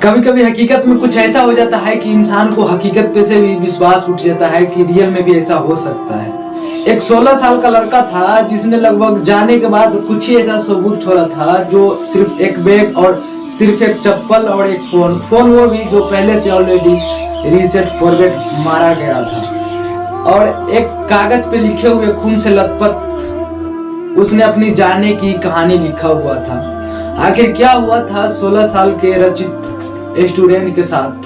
कभी कभी हकीकत में कुछ ऐसा हो जाता है कि इंसान को हकीकत पे से भी विश्वास उठ जाता है कि रियल में भी ऐसा हो सकता है। एक 16 साल का लड़का था जिसने लगभग जाने के बाद कुछ ही ऐसा सबूत छोड़ा था, जो सिर्फ एक बैग और सिर्फ एक चप्पल और एक फोन वो भी जो पहले से ऑलरेडी रीसेट फॉरवर्ड मारा गया था, और एक कागज पे लिखे हुए खून से लथपथ उसने अपनी जाने की कहानी लिखा हुआ था। आखिर क्या हुआ था 16 साल के रचित स्टूडेंट के साथ,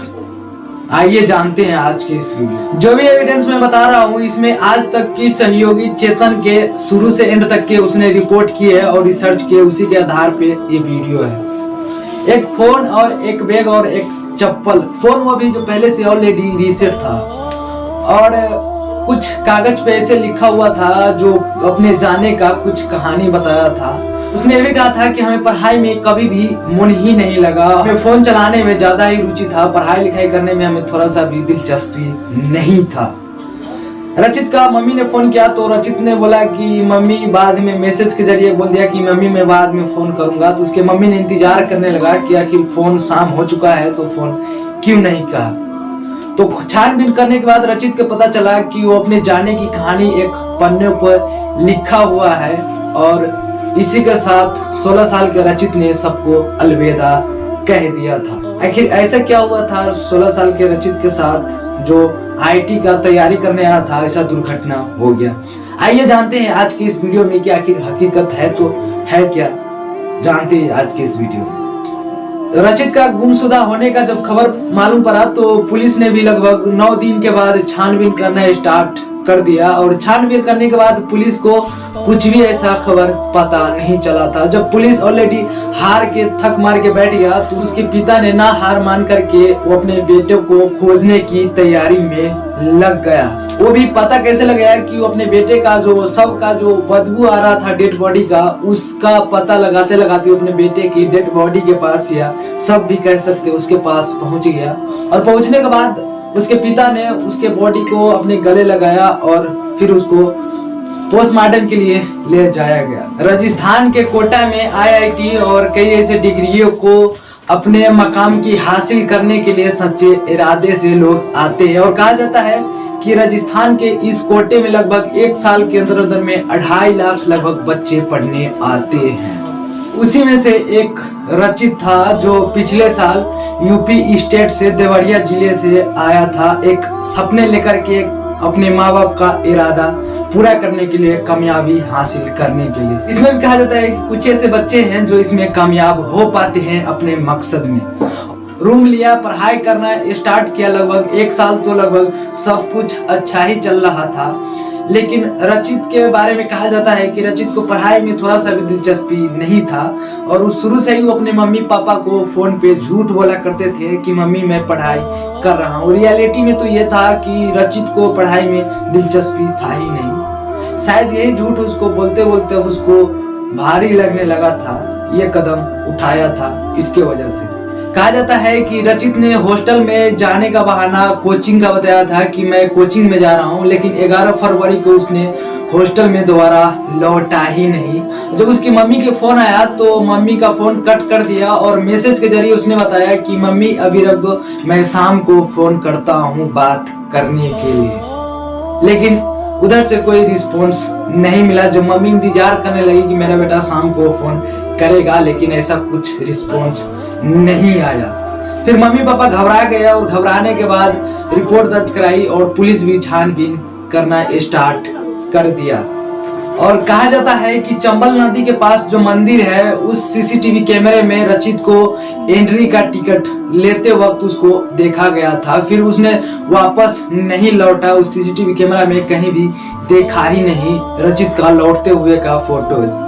आइए जानते हैं आज के इस वीडियो। जो भी एविडेंस मैं बता रहा हूँ इसमें आज तक की सहयोगी चेतन के शुरू से एंड तक के उसने रिपोर्ट की है और रिसर्च किए, उसी के आधार पे ये वीडियो है। एक फोन और एक बैग और एक चप्पल, फोन वो भी जो पहले से ऑलरेडी रीसेट था, और कुछ कागज पे ऐसे लिखा हुआ था जो अपने जाने का कुछ कहानी बताया था। उसने ये भी कहा था कि हमें पढ़ाई में कभी भी मन ही नहीं लगा, हमें फोन चलाने में ज्यादा ही रुचि था, पढ़ाई लिखाई करने में हमें थोड़ा सा भी दिलचस्पी नहीं था। रचित का मम्मी ने फोन किया तो रचित ने बोला कि मम्मी, बाद में मैसेज के जरिए बोल दिया कि मम्मी मैं बाद में फोन करूंगा। तो उसके मम्मी ने इंतजार करने लगा कि आखिर फोन शाम हो चुका है तो फोन क्यों नहीं कहा। तो छानबीन करने के बाद रचित को पता चला कि वो अपने जाने की कहानी एक पन्ने पर लिखा हुआ है, और इसी के साथ 16 साल के रचित ने सबको अलविदा कह दिया था। आखिर ऐसा क्या हुआ था 16 साल के रचित के साथ, जो आईटी का तैयारी करने आया था, ऐसा दुर्घटना हो गया। आइए जानते हैं आज की इस वीडियो में कि आखिर हकीकत है तो है क्या, जानते हैं आज की इस वीडियो में। रचित का गुमशुदा होने का जब खबर मालूम पड़ा तो पुलिस ने भी लगभग 9 दिन के बाद छानबीन करना स्टार्ट कर दिया, और छानबीन करने के बाद पुलिस को कुछ भी ऐसा खबर पता नहीं चला था। जब पुलिस ऑलरेडी हार के थक मार के बैठ गया तो उसके पिता ने ना हार मान करके वो अपने बेटे को खोजने की तैयारी में लग गया। वो भी पता कैसे लग गया कि वो अपने बेटे का जो शव का जो बदबू आ रहा था डेड बॉडी का, उसका पता लगाते लगाते अपने बेटे की डेड बॉडी के पास, या सब भी कह सकते उसके पास पहुंच गया। और पहुंचने के बाद उसके पिता ने उसके बॉडी को अपने गले लगाया और फिर उसको पोस्टमार्टम के लिए ले जाया गया। राजस्थान के कोटा में आईआईटी और कई ऐसे डिग्रियों को अपने मकाम की हासिल करने के लिए सच्चे इरादे से लोग आते हैं, और कहा जाता है कि राजस्थान के इस कोटे में लगभग 1 साल के अंदर में 2.5 लाख लगभग बच्चे पढ़ने आते हैं। उसी में से एक रचित था जो पिछले साल यूपी स्टेट से देवरिया जिले से आया था, एक सपने लेकर के अपने माँ बाप का इरादा पूरा करने के लिए, कामयाबी हासिल करने के लिए। इसमें भी कहा जाता है कि कुछ ऐसे बच्चे हैं जो इसमें कामयाब हो पाते हैं अपने मकसद में। रूम लिया, पढ़ाई करना स्टार्ट किया, लगभग 1 साल तो लगभग सब कुछ अच्छा ही चल रहा था। लेकिन रचित के बारे में कहा जाता है कि रचित को पढ़ाई में थोड़ा सा भी दिलचस्पी नहीं था, और वो शुरू से ही वो अपने मम्मी पापा को फोन पे झूठ बोला करते थे कि मम्मी मैं पढ़ाई कर रहा हूँ। रियलिटी में तो ये था कि रचित को पढ़ाई में दिलचस्पी था ही नहीं। शायद यही झूठ उसको बोलते बोलते उसको भारी लगने लगा था, ये कदम उठाया था इसके वजह से। कहा जाता है कि रचित ने हॉस्टल में जाने का बहाना कोचिंग का बताया था कि मैं कोचिंग में जा रहा हूं, लेकिन 11 फरवरी को उसने हॉस्टल में दोबारा लौटा ही नहीं। जब उसकी मम्मी के फोन आया तो मम्मी का फोन कट कर दिया, और मैसेज के जरिए उसने बताया कि मम्मी अभी रख दो, मैं शाम को फोन करता हूं बात करने के लिए। लेकिन उधर से कोई रिस्पॉन्स नहीं मिला। जब मम्मी इंतजार करने लगी कि मेरा बेटा शाम को फोन करेगा, लेकिन ऐसा कुछ रिस्पॉन्स नहीं आया। फिर मम्मी पापा घबरा गए, और घबराने के बाद रिपोर्ट दर्ज कराई और पुलिस भी छानबीन करना स्टार्ट कर दिया। और कहा जाता है कि चंबल नदी के पास जो मंदिर है, उस सीसीटीवी कैमरे में रचित को एंट्री का टिकट लेते वक्त उसको देखा गया था। फिर उसने वापस नहीं लौटा, उस सीसीटीवी कैमरा में कहीं भी देखा ही नहीं रचित का लौटते हुए का फोटोज।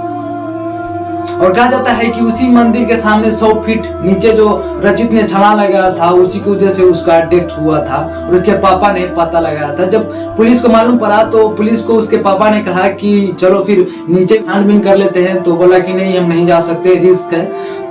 और कहा जाता है कि उसी मंदिर के सामने 100 फीट नीचे जो रचित ने छलांग लगाया था, उसी की वजह से उसका डेथ हुआ था, और उसके पापा ने पता लगाया था। जब पुलिस को मालूम पड़ा तो पुलिस को उसके पापा ने कहा कि चलो फिर नीचे छानबीन कर लेते हैं, तो बोला कि नहीं हम नहीं जा सकते, रिस्क है।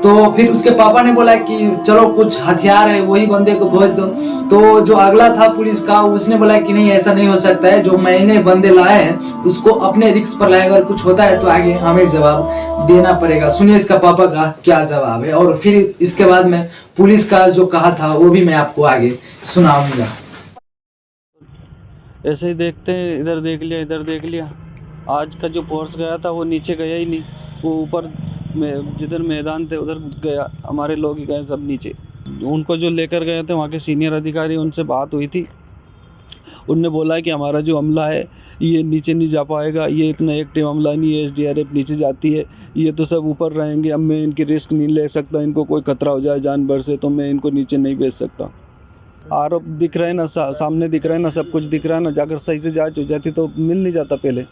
तो फिर उसके पापा ने बोला कि चलो कुछ हथियार है वही बंदे को भेज दो। तो जो अगला था पुलिस का उसने बोला कि नहीं ऐसा नहीं हो सकता है, जो मैंने बंदे लाए हैं उसको अपने रिस्क पर लाए, अगर कुछ होता है तो आगे हमें जवाब देना पड़ेगा। सुनिए इसका पापा का क्या जवाब है, और फिर इसके बाद में पुलिस का जो कहा था वो भी मैं आपको आगे सुनाऊंगा। ऐसे ही देखते हैं, इधर देख लिया इधर देख लिया। आज का जो फोर्स गया था वो नीचे गया ही नहीं, वो ऊपर में जिधर मैदान थे उधर गया, हमारे लोग ही गए सब नीचे। उनको जो लेकर गए थे वहाँ के सीनियर अधिकारी, उनसे बात हुई थी, उनने बोला है कि हमारा जो अमला है ये नीचे नहीं जा पाएगा, ये इतना एक्टिव अमला नहीं है, SDRF नीचे जाती है, ये तो सब ऊपर रहेंगे, अब मैं इनकी रिस्क नहीं ले सकता, इनको कोई खतरा हो जाए जानवर से तो मैं इनको नीचे नहीं भेज सकता। आरोप दिख रहे हैं ना, सामने दिख रहा है ना, सब कुछ दिख रहा है ना, जाकर सही से जांच हो जाती तो मिल नहीं जाता पहले।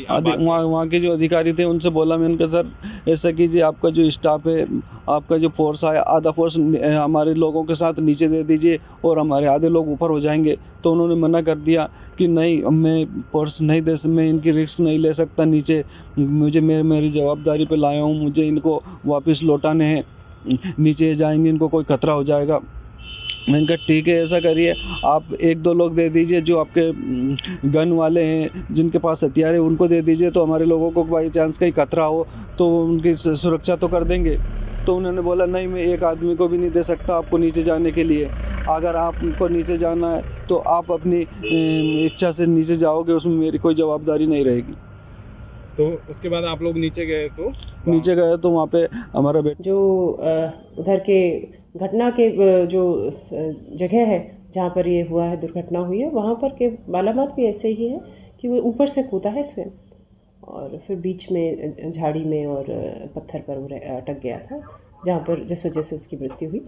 वहाँ के जो अधिकारी थे उनसे बोला मैंने कहा सर ऐसा कीजिए, आपका जो स्टाफ है, आपका जो फोर्स है, आधा फोर्स हमारे लोगों के साथ नीचे दे दीजिए और हमारे आधे लोग ऊपर हो जाएंगे। तो उन्होंने मना कर दिया कि नहीं मैं फोर्स नहीं दे, मैं इनकी रिस्क नहीं ले सकता नीचे, मुझे मेरी जवाबदारी पे लाया हूँ, मुझे इनको वापस लौटाने हैं, नीचे जाएंगे इनको कोई खतरा हो जाएगा। मैंने कहा ठीक है ऐसा करिए, आप 1-2 लोग दे दीजिए जो आपके गन वाले हैं, जिनके पास हथियार है उनको दे दीजिए, तो हमारे लोगों को बाई चांस कहीं खतरा हो तो उनकी सुरक्षा तो कर देंगे। तो उन्होंने बोला नहीं मैं एक आदमी को भी नहीं दे सकता आपको नीचे जाने के लिए, अगर आपको नीचे जाना है तो आप अपनी इच्छा से नीचे जाओगे, उसमें मेरी कोई जवाबदारी नहीं रहेगी। तो उसके बाद आप लोग नीचे गए तो वहाँ पे हमारा जो उधर के घटना के जो जगह है जहाँ पर ये हुआ है, दुर्घटना हुई है, वहाँ पर के मालामाल भी ऐसे ही है कि वो ऊपर से कूदा है स्वयं और फिर बीच में झाड़ी में और पत्थर पर अटक गया था, जहाँ पर जिस वजह से उसकी मृत्यु हुई।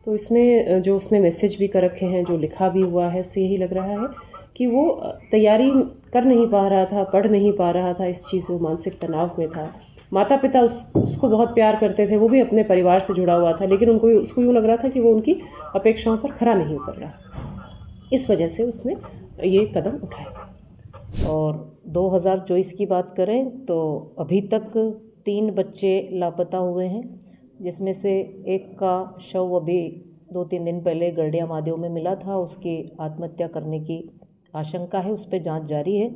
तो इसमें जो उसने मैसेज भी कर रखे हैं, जो लिखा भी हुआ है, उससे यही लग रहा है कि वो तैयारी कर नहीं पा रहा था, पढ़ नहीं पा रहा था, इस चीज़ से मानसिक तनाव में था। माता पिता उसको बहुत प्यार करते थे, वो भी अपने परिवार से जुड़ा हुआ था, लेकिन उसको यूँ लग रहा था कि वो उनकी अपेक्षाओं पर खरा नहीं उतर रहा, इस वजह से उसने ये कदम उठाया। और 2024 की बात करें तो अभी तक 3 बच्चे लापता हुए हैं, जिसमें से एक का शव अभी 2-3 दिन पहले गरडिया महादेव में मिला था, उसकी आत्महत्या करने की आशंका है, उस पर जांच जारी है।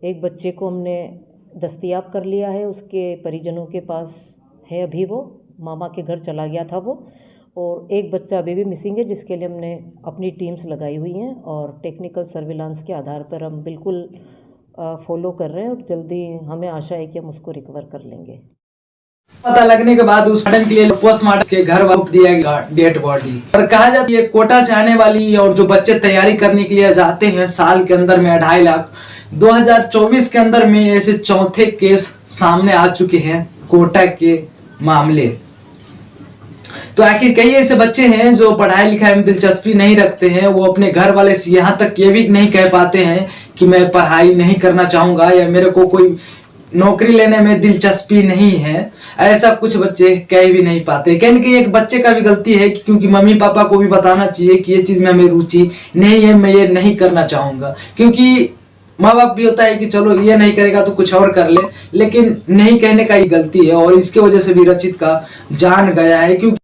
एक बच्चे को हमने दस्तयाब कर लिया है, उसके परिजनों के पास है, अभी वो मामा के घर चला गया था वो, और एक बच्चा अभी भी मिसिंग है, जिसके लिए हमने अपनी टीम्स लगाई हुई हैं और टेक्निकल सर्विलांस के आधार पर हम बिल्कुल फॉलो कर रहे हैं और जल्दी हमें आशा है कि हम उसको रिकवर कर लेंगे। पता लगने के बाद उस घटना के लिए पोस्टमार्टम के घर वापस दिया गया डेड बॉडी। और कहा जाता है कोटा से आने वाली और जो बच्चे तैयारी करने के लिए जाते हैं साल के अंदर में 2.5 लाख, 2024 के अंदर में ऐसे चौथे केस सामने आ चुके हैं कोटा के मामले। तो आखिर कई ऐसे बच्चे हैं जो पढ़ाई लिखाई में दिलचस्पी नहीं रखते हैं, वो अपने घर वाले से यहाँ तक ये भी नहीं कह पाते हैं कि मैं पढ़ाई नहीं करना चाहूंगा या मेरे को कोई नौकरी लेने में दिलचस्पी नहीं है। ऐसा कुछ बच्चे कह भी नहीं पाते। कहने की एक बच्चे का भी गलती है कि क्योंकि मम्मी पापा को भी बताना चाहिए कि ये चीज में हमें रुचि नहीं है, मैं ये नहीं करना चाहूंगा। क्योंकि माँ बाप भी होता है कि चलो ये नहीं करेगा तो कुछ और कर ले, लेकिन नहीं कहने का ही गलती है और इसके वजह से भी रचित का जान गया है। क्योंकि